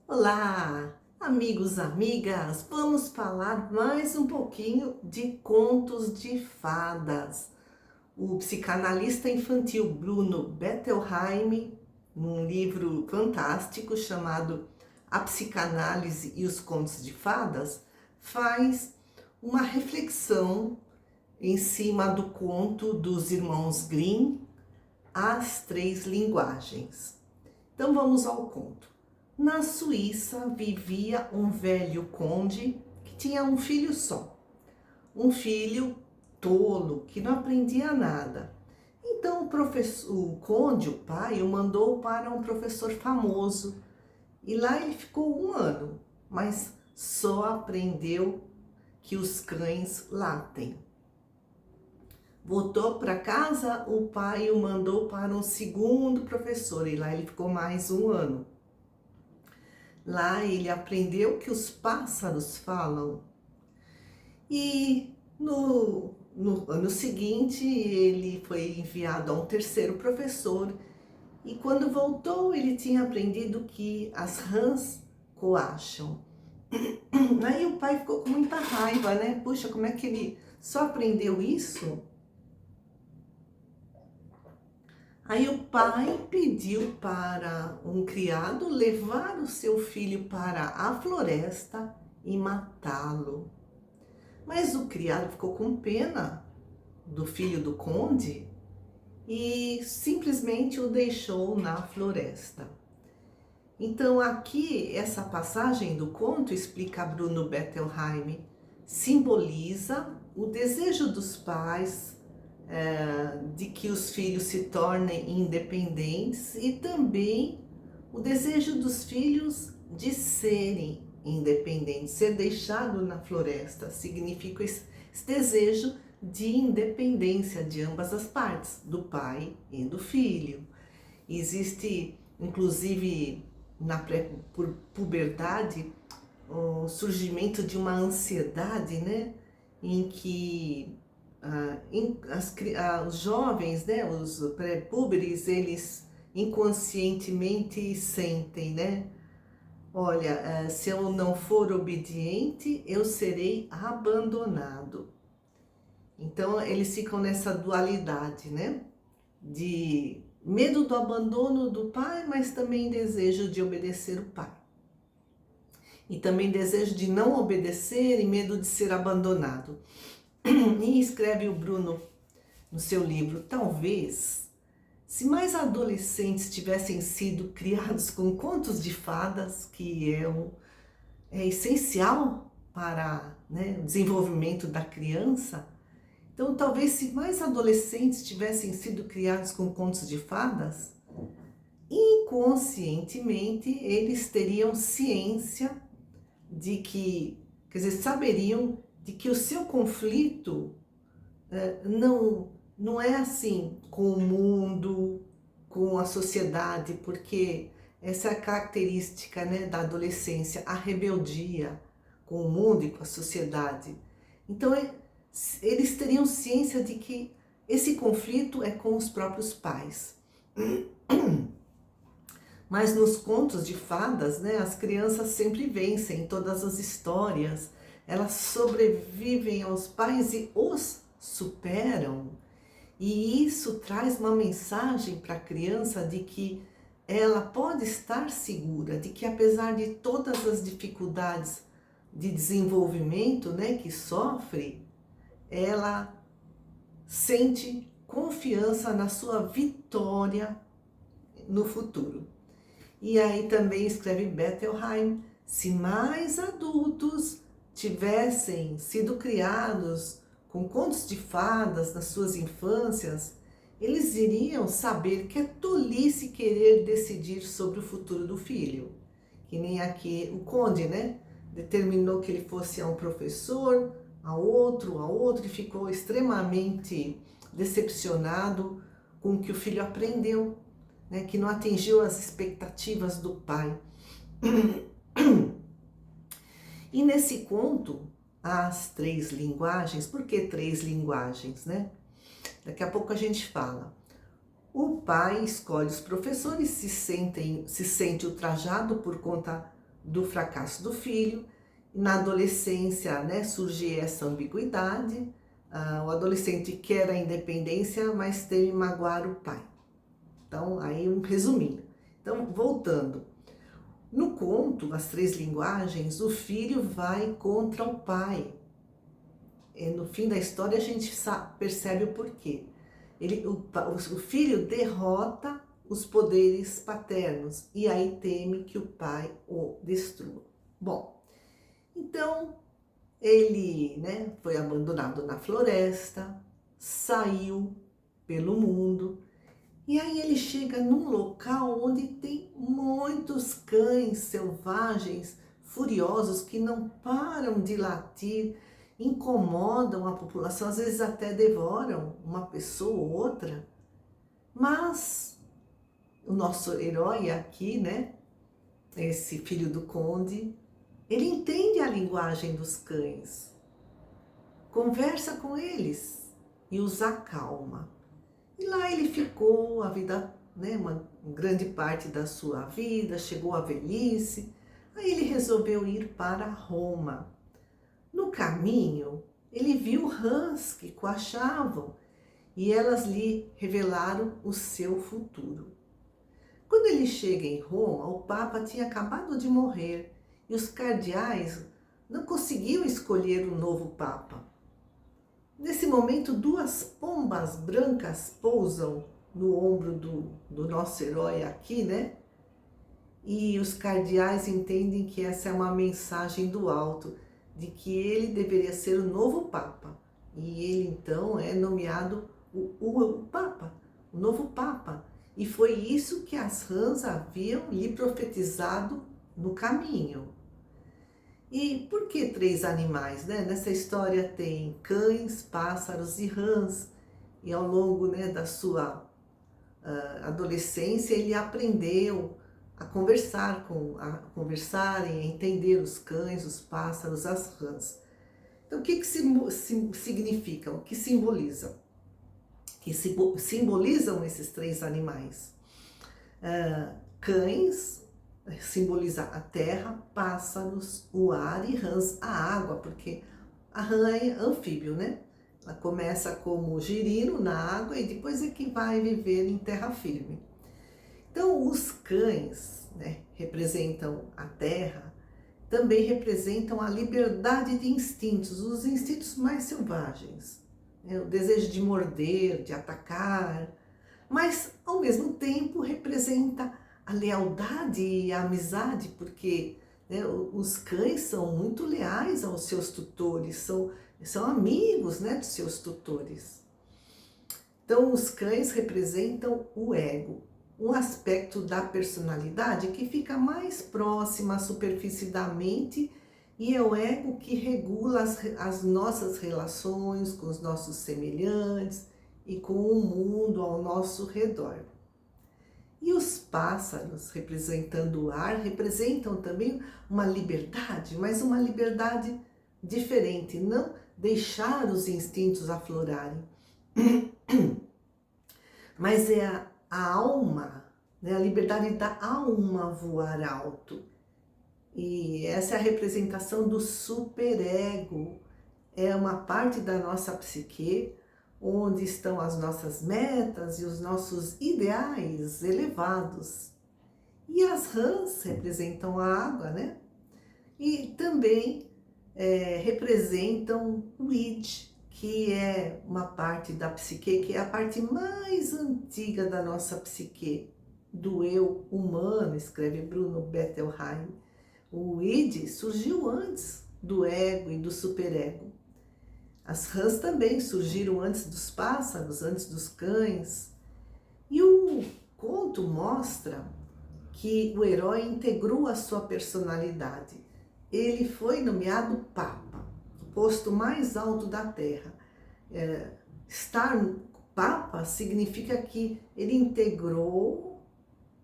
Olá, amigos, amigas! Vamos falar mais um pouquinho de contos de fadas. O psicanalista infantil Bruno Bettelheim, num livro fantástico chamado A Psicanálise e os Contos de Fadas, faz uma reflexão em cima do conto dos irmãos Grimm, As Três Linguagens. Então vamos ao conto. Na Suíça vivia um velho conde que tinha um filho só. Um filho tolo que não aprendia nada. Então o conde, o pai, o mandou para um professor famoso. E lá ele ficou um ano, mas só aprendeu que os cães latem. Voltou para casa, o pai o mandou para um segundo professor e lá ele ficou mais um ano. Lá ele aprendeu que os pássaros falam. E no ano seguinte ele foi enviado a um terceiro professor. E quando voltou ele tinha aprendido que as rãs coacham. Aí o pai ficou com muita raiva, né? Puxa, como é que ele só aprendeu isso? Aí o pai pediu para um criado levar o seu filho para a floresta e matá-lo. Mas o criado ficou com pena do filho do conde e simplesmente o deixou na floresta. Então aqui, essa passagem do conto, explica Bruno Bettelheim, simboliza o desejo dos pais de que os filhos se tornem independentes e também o desejo dos filhos de serem independentes. Ser deixado na floresta significa esse desejo de independência de ambas as partes, do pai e do filho. Existe, inclusive, na pré-puberdade, o surgimento de uma ansiedade, né, em que os jovens, né, os pré-púberes, eles inconscientemente sentem, né? Olha, se eu não for obediente, eu serei abandonado. Então, eles ficam nessa dualidade, né? De medo do abandono do pai, mas também desejo de obedecer o pai. E também desejo de não obedecer e medo de ser abandonado. E escreve o Bruno no seu livro, talvez, se mais adolescentes tivessem sido criados com contos de fadas, que é essencial para, né, o desenvolvimento da criança, então talvez se mais adolescentes tivessem sido criados com contos de fadas, inconscientemente eles teriam ciência de que, quer dizer, saberiam de que o seu conflito não é assim com o mundo, com a sociedade, porque essa é a característica, né, da adolescência, a rebeldia com o mundo e com a sociedade. Então, eles teriam ciência de que esse conflito é com os próprios pais. Mas nos contos de fadas, né, as crianças sempre vencem em todas as histórias. Elas sobrevivem aos pais e os superam. E isso traz uma mensagem para a criança de que ela pode estar segura, de que apesar de todas as dificuldades de desenvolvimento, né, que sofre, ela sente confiança na sua vitória no futuro. E aí também escreve Bettelheim, se mais adultos tivessem sido criados com contos de fadas nas suas infâncias, eles iriam saber que é tolice querer decidir sobre o futuro do filho. Que nem aqui o conde, né? Determinou que ele fosse a um professor, a outro, e ficou extremamente decepcionado com o que o filho aprendeu, né? Que não atingiu as expectativas do pai. E nesse conto, As Três Linguagens, por que três linguagens, né? Daqui a pouco a gente fala. O pai escolhe os professores, se sente ultrajado por conta do fracasso do filho. Na adolescência, né, surge essa ambiguidade. O adolescente quer a independência, mas teme magoar o pai. Então, aí um resuminho. Então, voltando. No conto, As Três Linguagens, o filho vai contra o pai. E no fim da história, a gente percebe o porquê. O filho derrota os poderes paternos e aí teme que o pai o destrua. Bom, então ele, né, foi abandonado na floresta, saiu pelo mundo e aí ele chega num local onde tem muitos cães selvagens, furiosos, que não param de latir, incomodam a população, às vezes até devoram uma pessoa ou outra. Mas o nosso herói aqui, né, esse filho do conde, ele entende a linguagem dos cães, conversa com eles e os acalma. E lá ele ficou a vida, né, uma grande parte da sua vida, chegou à velhice. Aí ele resolveu ir para Roma. No caminho, ele viu rãs que coachavam e elas lhe revelaram o seu futuro. Quando ele chega em Roma, o Papa tinha acabado de morrer e os cardeais não conseguiam escolher um novo Papa. Nesse momento, duas pombas brancas pousam no ombro do nosso herói aqui, né? E os cardeais entendem que essa é uma mensagem do alto, de que ele deveria ser o novo Papa. E ele, então, é nomeado o Papa, o novo Papa. E foi isso que as rãs haviam lhe profetizado no caminho. E por que três animais, né? Nessa história tem cães, pássaros e rãs. E ao longo, né, da sua adolescência, ele aprendeu a conversarem, a entender os cães, os pássaros, as rãs. Então, o que significa? O que simboliza? Que simbolizam esses três animais? Cães simboliza a terra, pássaros, o ar e rãs, a água, porque a rã é anfíbio, né? Ela começa como girino na água e depois é que vai viver em terra firme. Então, os cães, né, representam a terra, também representam a liberdade de instintos, os instintos mais selvagens, né? O desejo de morder, de atacar, mas ao mesmo tempo representa a lealdade e a amizade, porque, né, os cães são muito leais aos seus tutores, são amigos, né, dos seus tutores. Então, os cães representam o ego, um aspecto da personalidade que fica mais próxima à superfície da mente, e é o ego que regula as nossas relações com os nossos semelhantes e com o mundo ao nosso redor. E os pássaros, representando o ar, representam também uma liberdade, mas uma liberdade diferente, não deixar os instintos aflorarem. Mas é a alma, né, a liberdade da alma voar alto. E essa é a representação do superego. É uma parte da nossa psique onde estão as nossas metas e os nossos ideais elevados. E as rãs representam a água, né? E também representam o id, que é uma parte da psique, que é a parte mais antiga da nossa psique, do eu humano, escreve Bruno Bettelheim. O id surgiu antes do ego e do superego. As rãs também surgiram antes dos pássaros, antes dos cães. E o conto mostra que o herói integrou a sua personalidade. Ele foi nomeado Papa, o posto mais alto da Terra. Estar Papa significa que ele integrou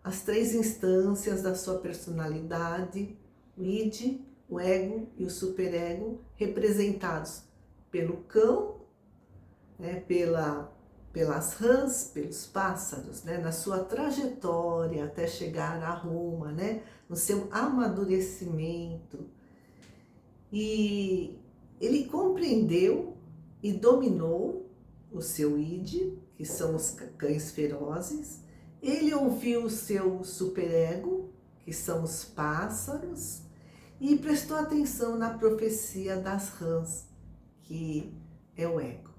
as três instâncias da sua personalidade, o id, o ego e o superego, representados pelo cão, né, pelas rãs, pelos pássaros, né? Na sua trajetória até chegar a Roma, né? No seu amadurecimento. E ele compreendeu e dominou o seu id, que são os cães ferozes. Ele ouviu o seu superego, que são os pássaros, e prestou atenção na profecia das rãs, que é o ego.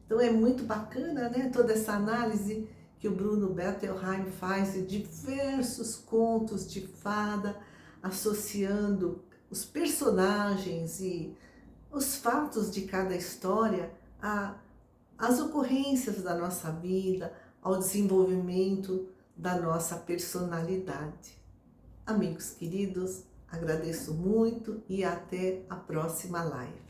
Então é muito bacana, né, toda essa análise que o Bruno Bettelheim faz de diversos contos de fada, associando os personagens e os fatos de cada história às ocorrências da nossa vida, ao desenvolvimento da nossa personalidade. Amigos queridos, agradeço muito e até a próxima live.